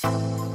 Hello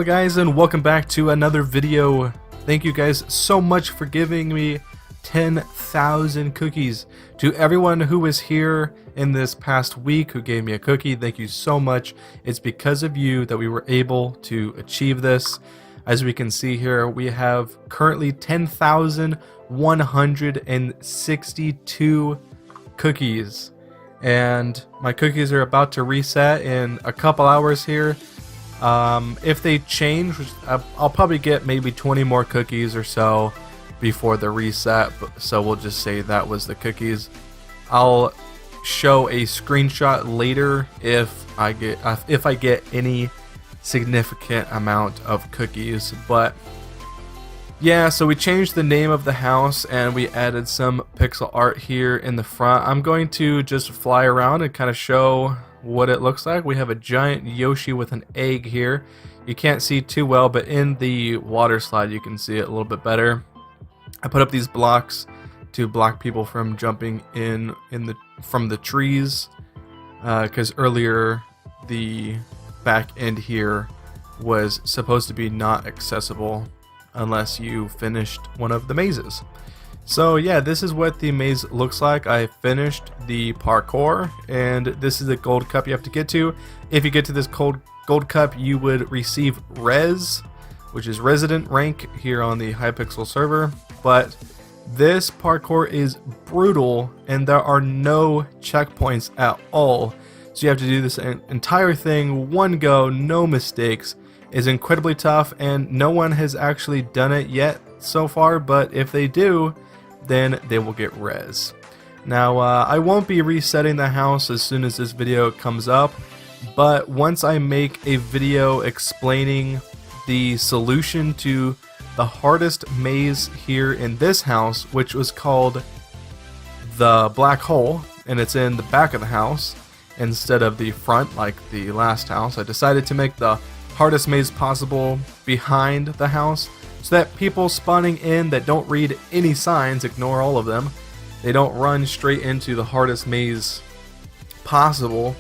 guys, and welcome back to another video. Thank you guys so much for giving me 10,000 cookies. To everyone who was here in this past week who gave me a cookie, thank you so much. It's because of you that we were able to achieve this. As we can see here, we have currently 10,162 cookies, and my cookies are about to reset in a couple hours here. If they change, I'll probably get maybe 20 more cookies or so before the reset, so we'll just say that was the cookies. I'll show a screenshot later if I get any significant amount of cookies. But yeah, so we changed the name of the house and we added some pixel art here in the front. I'm going to just fly around and kind of show what it looks like. We have a giant Yoshi with an egg here. You can't see too well, but in the water slide you can see it a little bit better. I put up these blocks to block people from jumping from the trees, because earlier the back end here was supposed to be not accessible unless you finished one of the mazes. So yeah, this is what the maze looks like. I finished the parkour, and this is the gold cup you have to get to. If you get to this gold cup, you would receive res, which is resident rank here on the HYPIXEL server. But this parkour is brutal and there are no checkpoints at all. So you have to do this entire thing one go, no mistakes. It's incredibly tough, and no one has actually done it yet so far, but if they do, then they will get res. Now I won't be resetting the house as soon as this video comes up, but once I make a video explaining the solution to the hardest maze here in this house, which was called the black hole, and it's in the back of the house instead of the front like the last house, I decided to make the hardest maze possible behind the house, so that people spawning in that don't read any signs, ignore all of them, they don't run straight into the hardest maze possible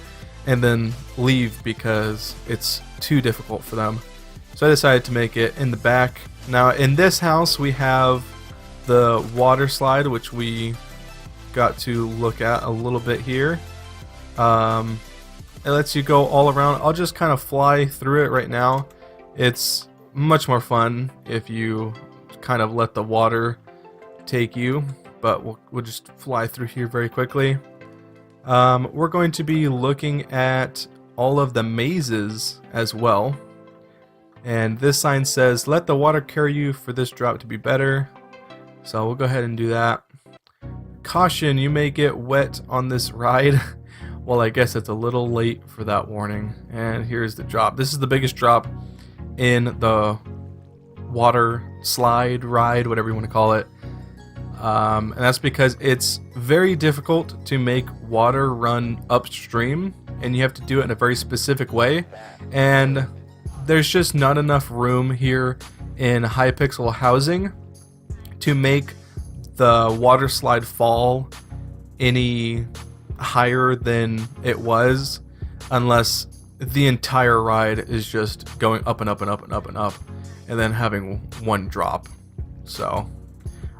and then leave because it's too difficult for them. So I decided to make it in the back. Now in this house we have the water slide, which we got to look at a little bit here. It lets you go all around. I'll just kind of fly through it right now. It's much more fun if you kind of let the water take you, but we'll just fly through here very quickly. We're going to be looking at all of the mazes as well, and this sign says let the water carry you for this drop to be better, so we'll go ahead and do that. Caution, you may get wet on this ride. Well, I guess it's a little late for that warning. And here's the drop. This is the biggest drop in the water slide ride, whatever you want to call it, and that's because it's very difficult to make water run upstream, and you have to do it in a very specific way, and there's just not enough room here in HYPIXEL housing to make the water slide fall any higher than it was, unless the entire ride is just going up and up and up and up and up and then having one drop. So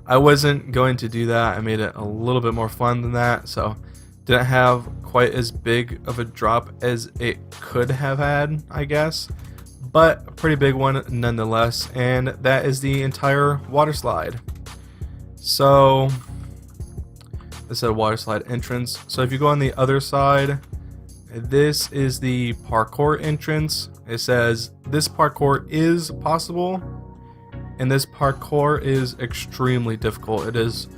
I wasn't going to do that. I made it a little bit more fun than that, so didn't have quite as big of a drop as it could have had, I guess, but a pretty big one nonetheless. And that is the entire water slide. So this is a water slide entrance. So if you go on the other side, this is the parkour entrance. It says this parkour is possible, and this parkour is extremely difficult. It is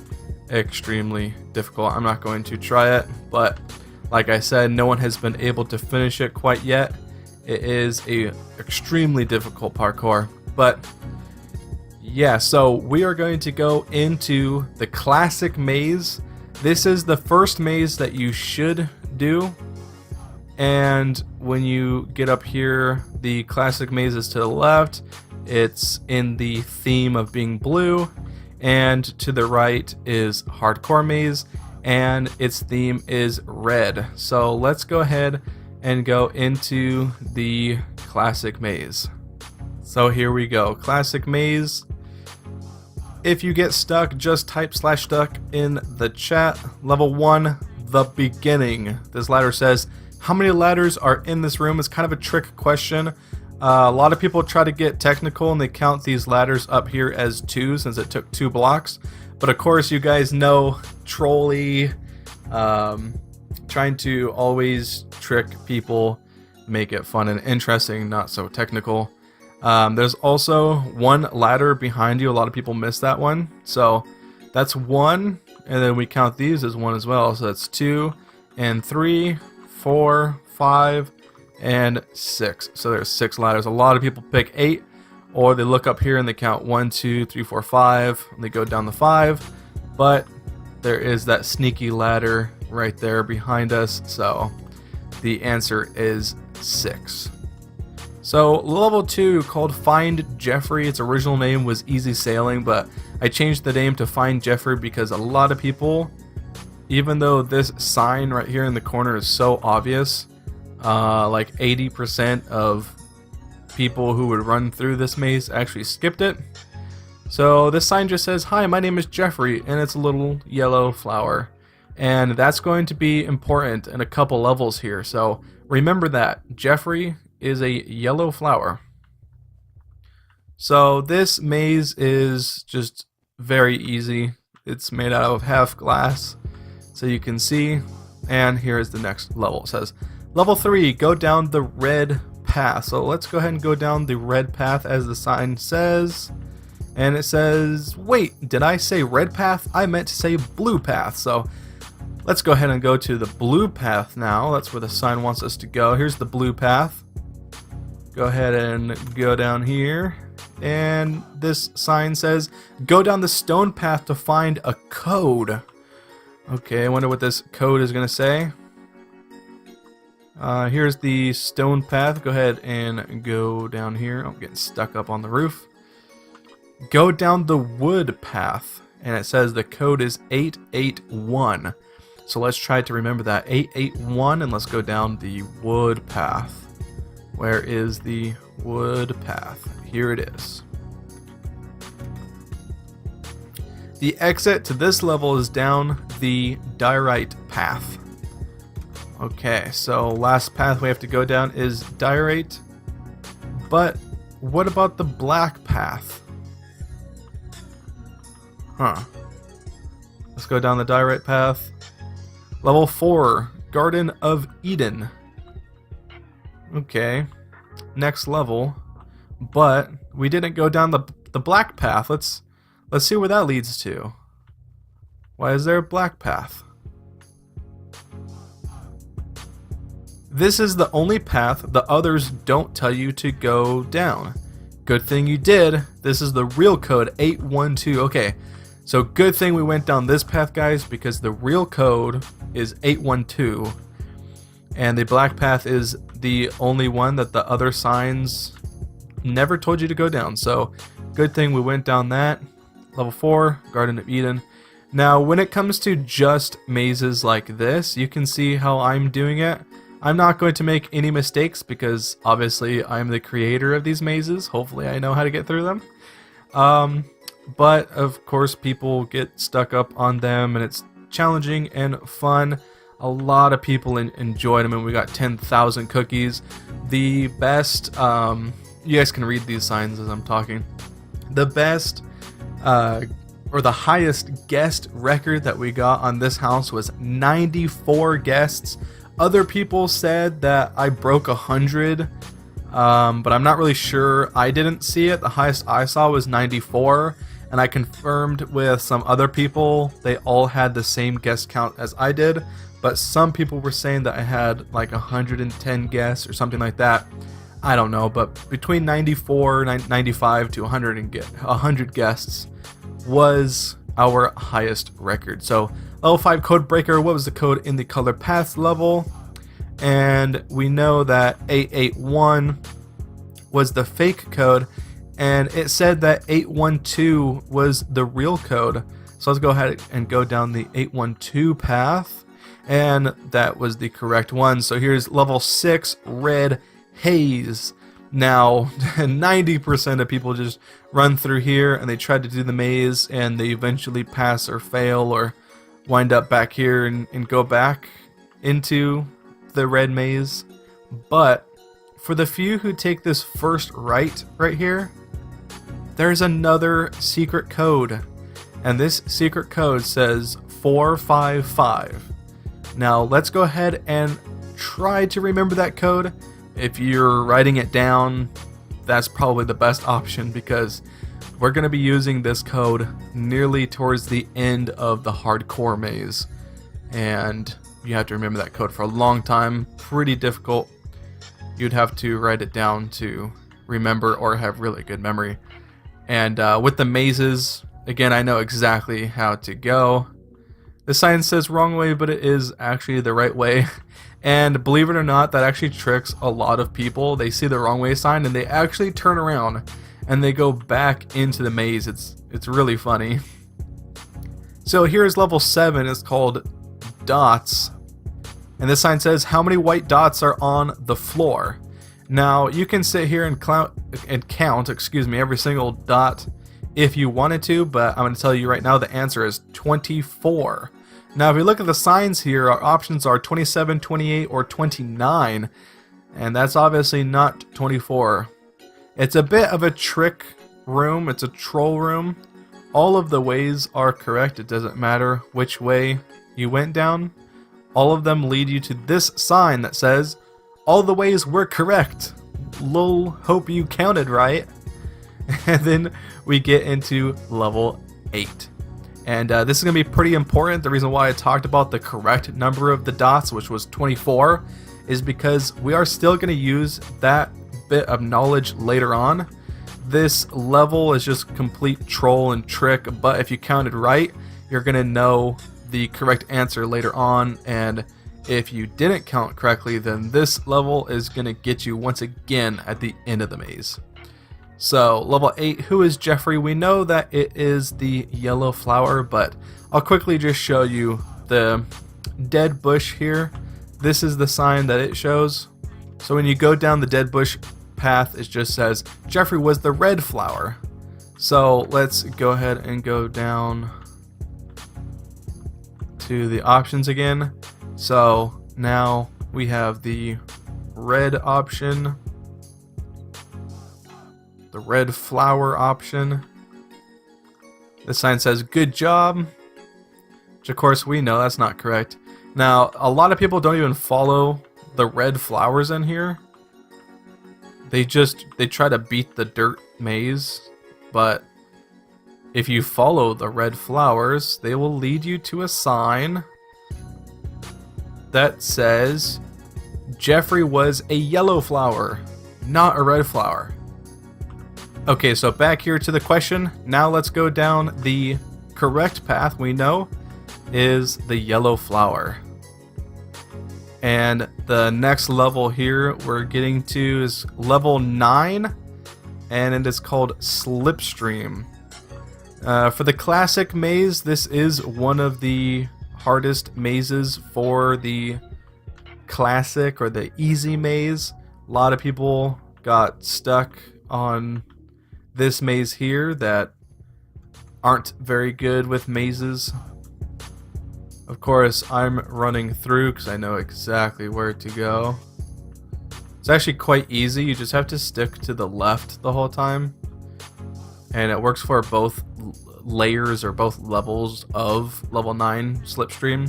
extremely difficult. I'm not going to try it, but like I said, no one has been able to finish it quite yet. It is a extremely difficult parkour, but yeah, so we are going to go into the classic maze. This is the first maze that you should do, and when you get up here, the classic maze is to the left. It's in the theme of being blue, and to the right is hardcore maze, and its theme is red. So let's go ahead and go into the classic maze. So here we go, classic maze. If you get stuck, just type /stuck in the chat. Level 1, the beginning. This ladder says, how many ladders are in this room? It's kind of a trick question. A lot of people try to get technical and they count these ladders up here as 2 since it took 2 blocks. But of course, you guys know, trolly, trying to always trick people, make it fun and interesting, not so technical. There's also 1 ladder behind you. A lot of people miss that one. So that's 1, and then we count these as 1 as well. So that's 2 and 3, 4, 5, and 6. So there's 6 ladders. A lot of people pick 8, or they look up here and they count 1, 2, 3, 4, 5, and they go down the 5. But there is that sneaky ladder right there behind us. So the answer is 6. So level 2, called Find Jeffrey. Its original name was Easy Sailing, but I changed the name to Find Jeffrey because a lot of people, even though this sign right here in the corner is so obvious, like 80% of people who would run through this maze actually skipped it. So this sign just says, hi, my name is Jeffrey, and it's a little yellow flower. And that's going to be important in a couple levels here, so remember that. Jeffrey is a yellow flower. So this maze is just very easy. It's made out of half glass, so you can see. And here's the next level. It says, level 3, go down the red path. So let's go ahead and go down the red path as the sign says. And it says, wait, did I say red path? I meant to say blue path. So let's go ahead and go to the blue path now. That's where the sign wants us to go. Here's the blue path. Go ahead and go down here. And this sign says, go down the stone path to find a code. Okay, I wonder what this code is going to say. Here's the stone path. Go ahead and go down here. I'm getting stuck up on the roof. Go down the wood path. And it says the code is 881. So let's try to remember that. 881, and let's go down the wood path. Where is the wood path? Here it is. The exit to this level is down the diorite path. Okay, so last path we have to go down is diorite. But what about the black path? Huh. Let's go down the diorite path. Level 4, Garden of Eden. Okay, next level, but we didn't go down the black path. Let's see where that leads to. Why is there a black path? This is the only path the others don't tell you to go down. Good thing you did. This is the real code, 812. Okay, so good thing we went down this path, guys, because the real code is 812. And the black path is the only one that the other signs never told you to go down. So good thing we went down that. Level 4, Garden of Eden. Now when it comes to just mazes like this, you can see how I'm doing it. I'm not going to make any mistakes because obviously I'm the creator of these mazes. Hopefully I know how to get through them. But of course people get stuck up on them and it's challenging and fun. A lot of people enjoyed them, and we got 10,000 cookies. The best, you guys can read these signs as I'm talking. The best, or the highest guest record that we got on this house was 94 guests. Other people said that I broke 100, but I'm not really sure. I didn't see it. The highest I saw was 94. And and I confirmed with some other people, they all had the same guess count as I did, but some people were saying that I had like 110 guests or something like that. I don't know, but between 94, 95 to 100 guests was our highest record. So level 5 code breaker, what was the code in the color paths level? And we know that 881 was the fake code, and it said that 812 was the real code. So let's go ahead and go down the 812 path, and that was the correct one. So here's level 6 red haze. Now 90% of people just run through here and they try to do the maze, and they eventually pass or fail or wind up back here and go back into the red maze. But for the few who take this first right here, there's another secret code, and this secret code says 455. Now let's go ahead and try to remember that code. If you're writing it down, that's probably the best option, because we're going to be using this code nearly towards the end of the hardcore maze, and you have to remember that code for a long time. Pretty difficult. You'd have to write it down to remember or have really good memory. And with the mazes, again, I know exactly how to go. The sign says wrong way, but it is actually the right way. And believe it or not, that actually tricks a lot of people. They see the wrong way sign and they actually turn around and they go back into the maze. It's really funny. So here's level 7. It's called dots. And this sign says how many white dots are on the floor. Now you can sit here and count, every single dot if you wanted to, but I'm going to tell you right now the answer is 24. Now if we look at the signs here, our options are 27, 28, or 29, and that's obviously not 24. It's a bit of a trick room, it's a troll room. All of the ways are correct, it doesn't matter which way you went down. All of them lead you to this sign that says, all the ways were correct. Lol, hope you counted right. And then we get into level 8. And this is going to be pretty important. The reason why I talked about the correct number of the dots, which was 24, is because we are still going to use that bit of knowledge later on. This level is just complete troll and trick, but if you counted right, you're going to know the correct answer later on, and if you didn't count correctly, then this level is going to get you once again at the end of the maze. So level 8, who is Jeffrey? We know that it is the yellow flower, but I'll quickly just show you the dead bush here. This is the sign that it shows. So when you go down the dead bush path, it just says Jeffrey was the red flower. So let's go ahead and go down to the options again. So now we have the red option, the red flower option. This sign says good job, which of course we know that's not correct. Now a lot of people don't even follow the red flowers in here. They try to beat the dirt maze, but if you follow the red flowers, they will lead you to a sign that says Jeffrey was a yellow flower, not a red flower. Okay, so back here to the question. Now let's go down the correct path we know is the yellow flower. And the next level here we're getting to is level 9, and it is called Slipstream. For the classic maze, this is one of the hardest mazes for the classic or the easy maze. A lot of people got stuck on this maze here that aren't very good with mazes. Of course, I'm running through because I know exactly where to go. It's actually quite easy. You just have to stick to the left the whole time. And it works for both layers or both levels of level 9 Slipstream.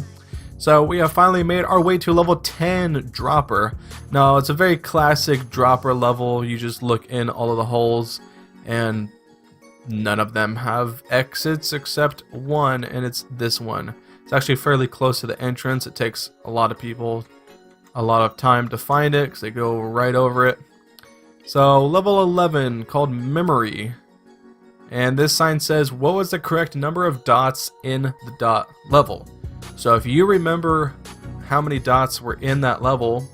So we have finally made our way to level 10 Dropper. Now it's a very classic Dropper level. You just look in all of the holes and None of them have exits except one, and it's this one. It's actually fairly close to the entrance. It takes a lot of people a lot of time to find it because they go right over it. So level 11, called Memory. And this sign says, what was the correct number of dots in the dot level? So if you remember how many dots were in that level,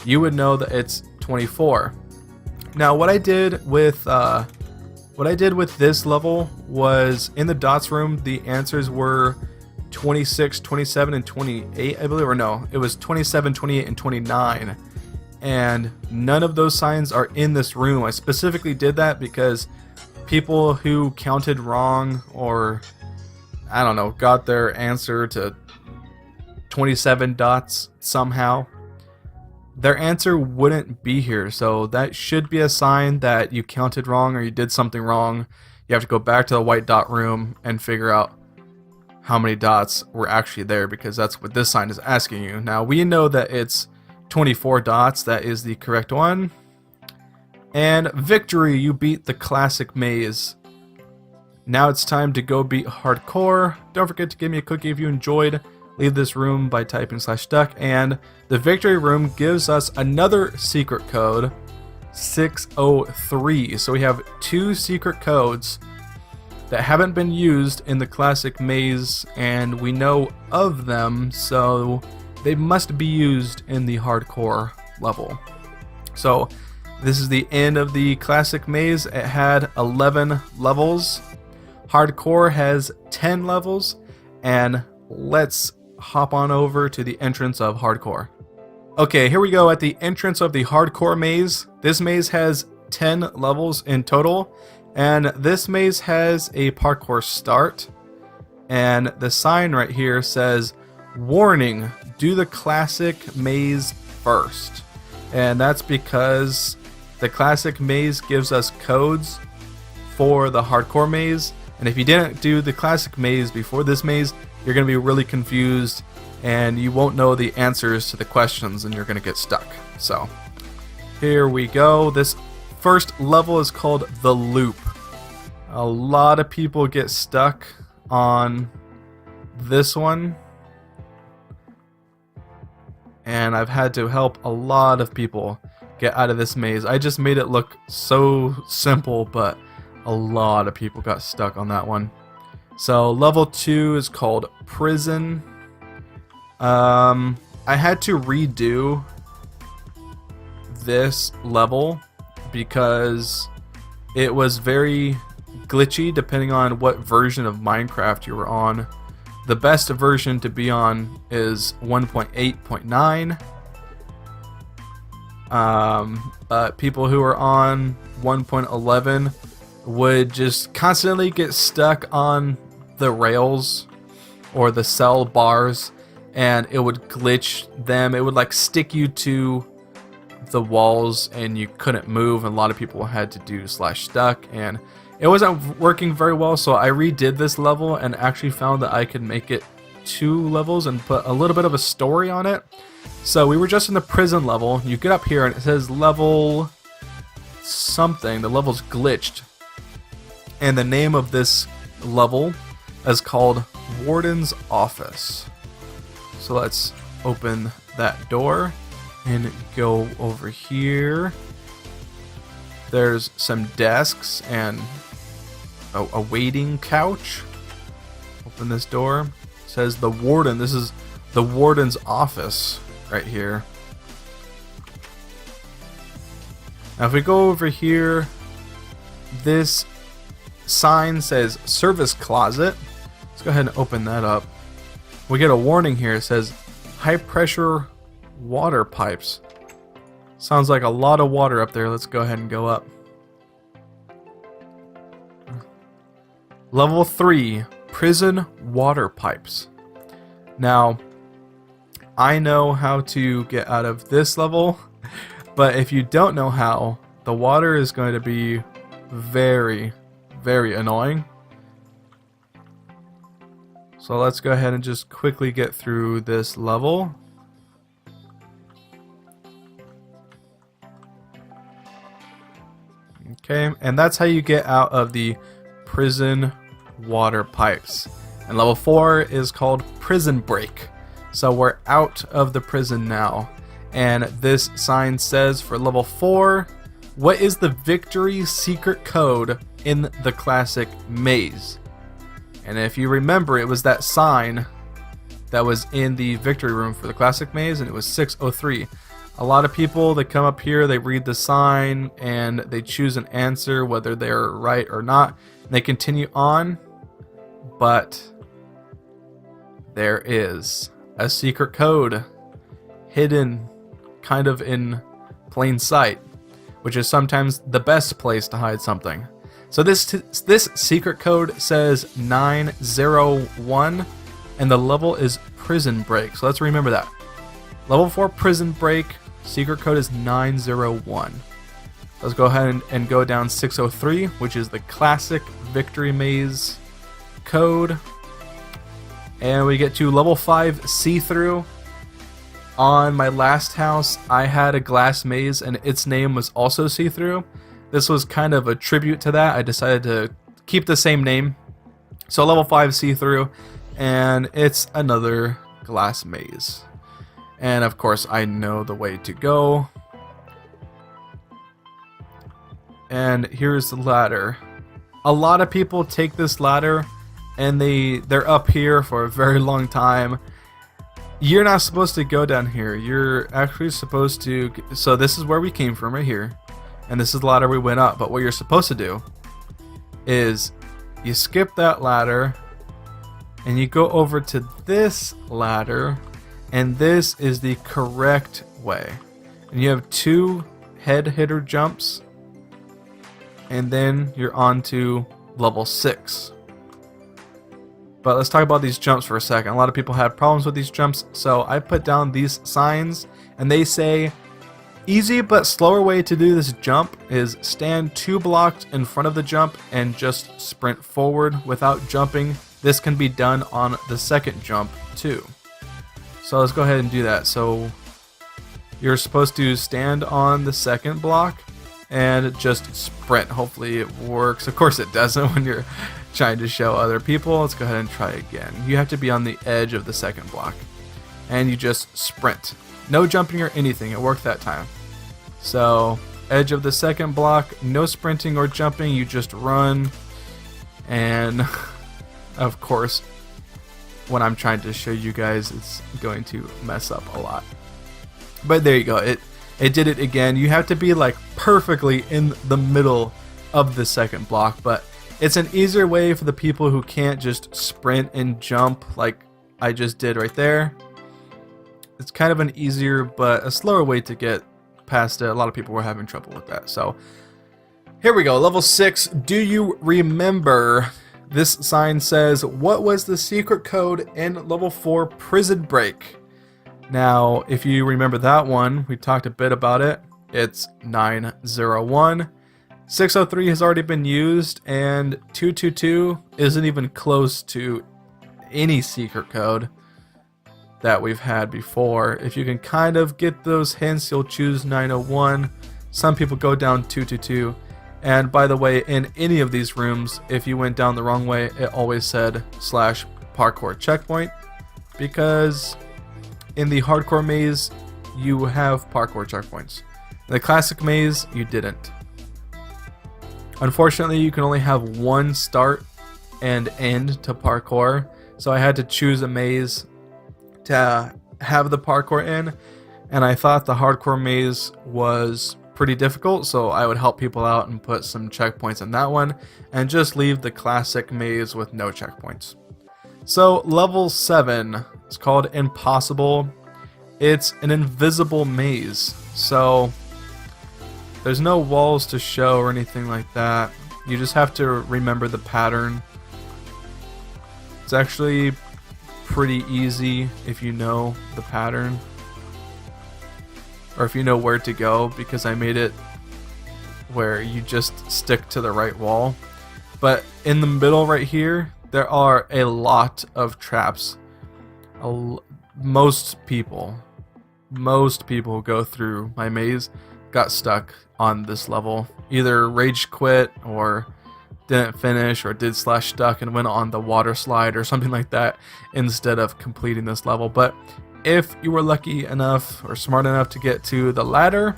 you would know that it's 24. Now what I did with this level was, in the dots room, the answers were 26, 27, and 28, I believe, or no, it was 27, 28, and 29. And none of those signs are in this room. I specifically did that because people who counted wrong, or I don't know, got their answer to 27 dots somehow, their answer wouldn't be here. So that should be a sign that you counted wrong or you did something wrong. You have to go back to the white dot room and figure out how many dots were actually there, because that's what this sign is asking you. Now we know that it's 24 dots. That is the correct one. And victory, you beat the classic maze. Now it's time to go beat hardcore. Don't forget to give me a cookie if you enjoyed. Leave this room by typing /duck. And the victory room gives us another secret code, 603. So we have 2 secret codes that haven't been used in the classic maze, and we know of them, so they must be used in the hardcore level. So this is the end of the classic maze. It had 11 levels. Hardcore has 10 levels, and let's hop on over to the entrance of hardcore. Okay, here we go at the entrance of the hardcore maze. This maze has 10 levels in total, and this maze has a parkour start, and the sign right here says, warning, do the classic maze first. And that's because the classic maze gives us codes for the hardcore maze, and if you didn't do the classic maze before this maze, you're going to be really confused and you won't know the answers to the questions and you're going to get stuck. So here we go. This first level is called The Loop. A lot of people get stuck on this one, and I've had to help a lot of people get out of this maze. I just made it look so simple, but a lot of people got stuck on that one. So level 2 is called Prison. I had to redo this level because it was very glitchy depending on what version of Minecraft you were on. The best version to be on is 1.8.9. But people who are on 1.11 would just constantly get stuck on the rails or the cell bars, and it would glitch them. It would like stick you to the walls and you couldn't move, and a lot of people had to do /stuck, and it wasn't working very well. So I redid this level and actually found that I could make it 2 levels and put a little bit of a story on it. So we were just in the prison level. You get up here and it says level something. The level's glitched, and the name of this level is called Warden's Office. So let's open that door and go over here. There's some desks and a waiting couch. Open this door. It says the warden. This is the warden's office right here. Now if we go over here, this sign says service closet. Let's go ahead and open that up. We get a warning here. It says high pressure water pipes. Sounds like a lot of water up there. Let's go ahead and go up. Level 3, prison water pipes. Now, I know how to get out of this level, but if you don't know how, the water is going to be very, very annoying. So let's go ahead and just quickly get through this level. Okay, and that's how you get out of the prison water pipes. And level 4 is called prison break. So we're out of the prison now. And this sign says for level 4, what is the victory secret code in the classic maze? And if you remember, it was that sign that was in the victory room for the classic maze, and it was 603. A lot of people that come up here, they read the sign and they choose an answer, whether they're right or not, and they continue on. But there is a secret code hidden kind of in plain sight, which is sometimes the best place to hide something. So this secret code says 901, and the level is prison break. So let's remember that. Level 4 prison break, secret code is 901. Let's go ahead and go down 603, which is the classic victory maze code. And we get to level 5 see-through. On my last house, I had a glass maze and its name was also see-through. This was kind of a tribute to that. I decided to keep the same name. So level 5 see-through, and it's another glass maze. And of course I know the way to go. And here's the ladder. A lot of people take this ladder and they're up here for a very long time. You're not supposed to go down here. You're actually supposed to... So this is where we came from right here. And this is the ladder we went up. But what you're supposed to do is you skip that ladder and you go over to this ladder, and this is the correct way. And you have 2 head hitter jumps, and then you're on to level 6. But let's talk about these jumps for a second. A lot of people have problems with these jumps, so I put down these signs, and they say easy but slower way to do this jump is stand 2 blocks in front of the jump and just sprint forward without jumping. This can be done on the second jump too. So let's go ahead and do that. So you're supposed to stand on the second block and just sprint. Hopefully it works. Of course it doesn't when you're trying to show other people. Let's go ahead and try again. You have to be on the edge of the second block and you just sprint. No jumping or anything. It worked that time. So edge of the second block, no sprinting or jumping. You just run. And of course, when I'm trying to show you guys, it's going to mess up a lot. But there you go. It did it again. You have to be like perfectly in the middle of the second block, but it's an easier way for the people who can't just sprint and jump like I just did right there. It's kind of an easier but a slower way to get past it. A lot of people were having trouble with that. So here we go. Level 6. Do you remember? This sign says, what was the secret code in level 4 prison break? Now, if you remember that one, we talked a bit about it. It's 901. 603 has already been used, and 222 isn't even close to any secret code that we've had before. If you can kind of get those hints, you'll choose 901. Some people go down 222. And by the way, in any of these rooms, if you went down the wrong way, it always said /parkour checkpoint, because in the hardcore maze, you have parkour checkpoints. In the classic maze, you didn't. Unfortunately, you can only have one start and end to parkour, so I had to choose a maze to have the parkour in, and I thought the hardcore maze was pretty difficult, so I would help people out and put some checkpoints in that one and just leave the classic maze with no checkpoints. So level 7 is called Impossible. It's an invisible maze, so there's no walls to show or anything like that. You just have to remember the pattern. It's actually pretty easy if you know the pattern, or if you know where to go, because I made it where you just stick to the right wall. But in the middle right here, there are a lot of traps. Most people who go through my maze got stuck on this level. Either rage quit or didn't finish or did slash stuck and went on the water slide or something like that instead of completing this level. But if you were lucky enough or smart enough to get to the ladder,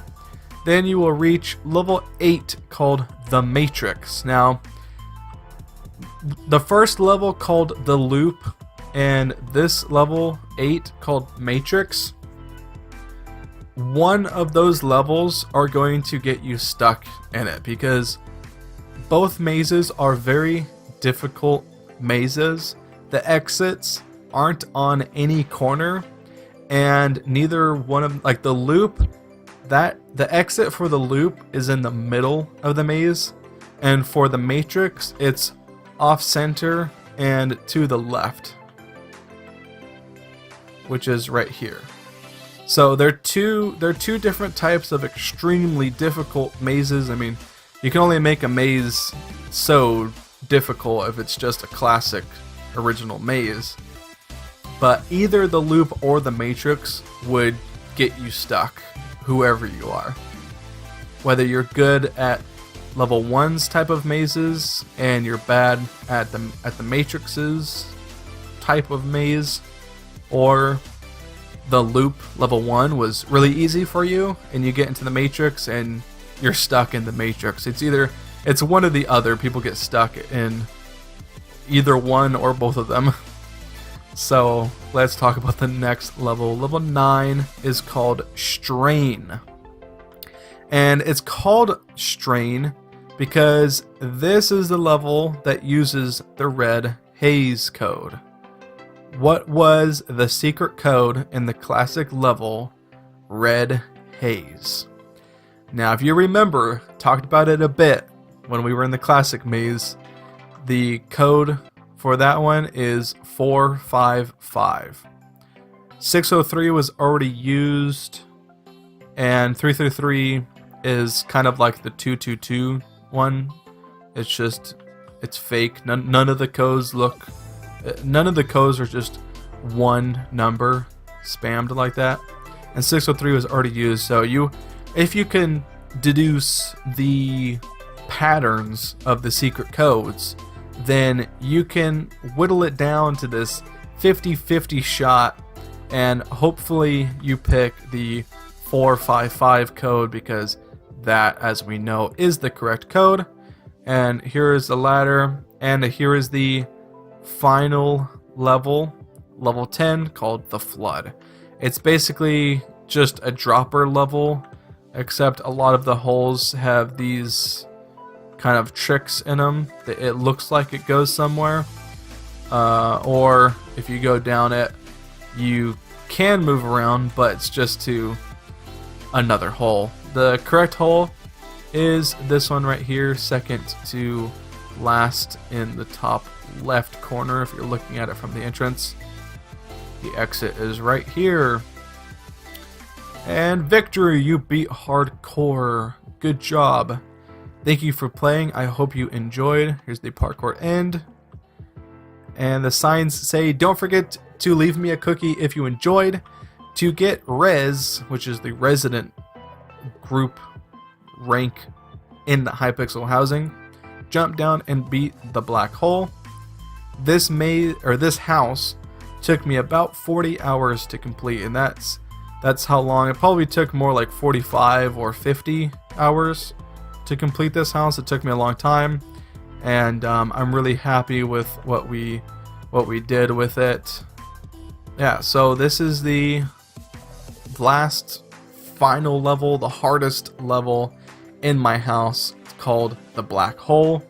then you will reach level 8 called the Matrix. Now, the first level called the Loop and this level 8 called Matrix, one of those levels are going to get you stuck in it because both mazes are very difficult mazes. The exits aren't on any corner, and neither one of, like, the loop, that the exit for the loop is in the middle of the maze, and for the Matrix it's off center and to the left, which is right here. So they're two different types of extremely difficult mazes. I mean, you can only make a maze so difficult if it's just a classic original maze. But either the loop or the Matrix would get you stuck, whoever you are. Whether you're good at level 1's type of mazes and you're bad at the Matrix's type of maze, or the loop level 1 was really easy for you and you get into the Matrix and you're stuck in the Matrix. It's one or the other. People get stuck in either one or both of them. So let's talk about the next level. Level 9 is called Strain. And it's called Strain because this is the level that uses the red haze code. What was the secret code in the classic level Red Haze? Now, if you remember, talked about it a bit when we were in the classic maze. The code for that one is 455. 603 was already used, and 333 is kind of like the 222 one. It's fake. None of the codes look. None of the codes are just one number spammed like that. And 603 was already used, so if you can deduce the patterns of the secret codes, then you can whittle it down to this 50-50 shot, and hopefully you pick the 455 code because that, as we know, is the correct code. And here is the ladder, and here is the final level, level 10, called the Flood. It's basically just a dropper level, except a lot of the holes have these kind of tricks in them that it looks like it goes somewhere, or if you go down it you can move around, but it's just to another hole. The correct hole is this one right here, second to last in the top left corner if you're looking at it from the entrance. The exit is right here. And victory! You beat hardcore. Good job. Thank you for playing. I hope you enjoyed. Here's the parkour end. And the signs say, don't forget to leave me a cookie if you enjoyed. To get res, which is the resident group rank in the Hypixel housing, jump down and beat the black hole. This house took me about 40 hours to complete, and that's how long. It probably took more like 45 or 50 hours to complete this house. It took me a long time, and I'm really happy with what we did with it. Yeah, so this is the last final level, the hardest level in my house. It's called the black hole.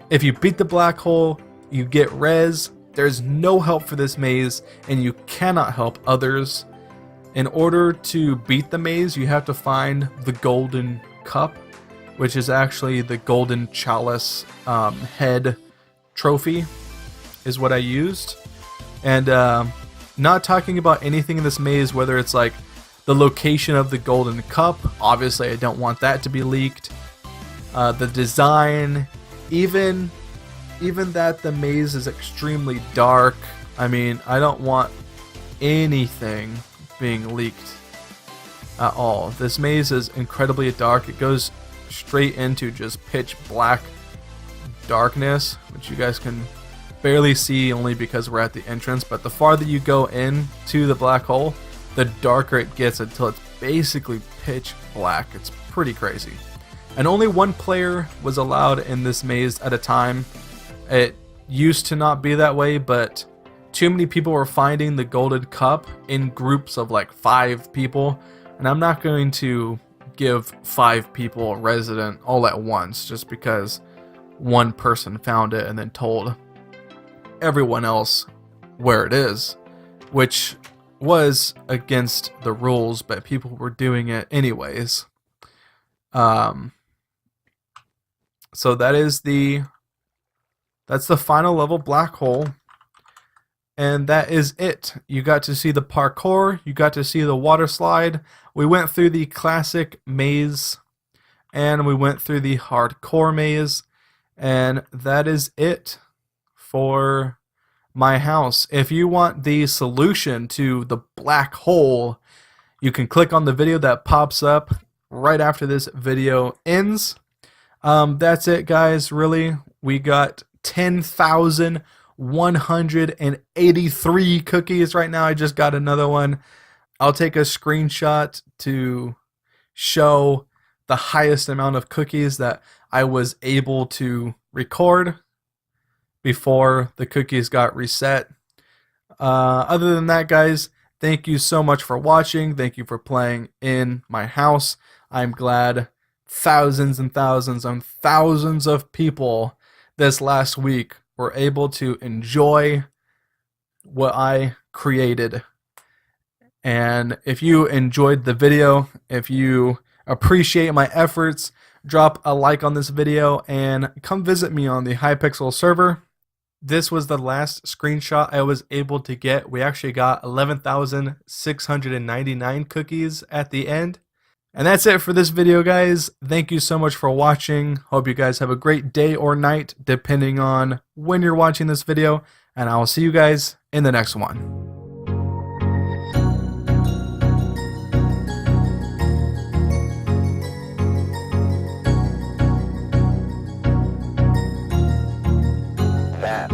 If you beat the black hole, you get res. There's no help for this maze, and you cannot help others. In order to beat the maze, you have to find the golden cup, which is actually the golden chalice head trophy, is what I used. And not talking about anything in this maze, whether it's like the location of the golden cup. Obviously, I don't want that to be leaked. The design, even that the maze is extremely dark. I mean, I don't want anything being leaked at all. This maze is incredibly dark. It goes straight into just pitch black darkness, which you guys can barely see only because we're at the entrance, but the farther you go in to the black hole, the darker it gets until it's basically pitch black. It's pretty crazy. And only one player was allowed in this maze at a time. It used to not be that way, but too many people were finding the golden cup in groups of like 5 people, and I'm not going to give 5 people a resident all at once just because one person found it and then told everyone else where it is, which was against the rules, but people were doing it anyways. So that's the final level, black hole, and that is it. You got to see the parkour, you got to see the water slide. We went through the classic maze, and we went through the hardcore maze, and that is it for my house. If you want the solution to the black hole, you can click on the video that pops up right after this video ends. That's it, guys. Really, we got 10,183 cookies right now. I just got another one. I'll take a screenshot to show the highest amount of cookies that I was able to record before the cookies got reset. Other than that, guys, thank you so much for watching. Thank you for playing in my house. I'm glad thousands and thousands and thousands of people this last week were able to enjoy what I created. And if you enjoyed the video, if you appreciate my efforts, drop a like on this video and come visit me on the HYPIXEL server. This was the last screenshot I was able to get. We actually got 11,699 cookies at the end. And that's it for this video, guys. Thank you so much for watching. Hope you guys have a great day or night, depending on when you're watching this video. And I will see you guys in the next one. That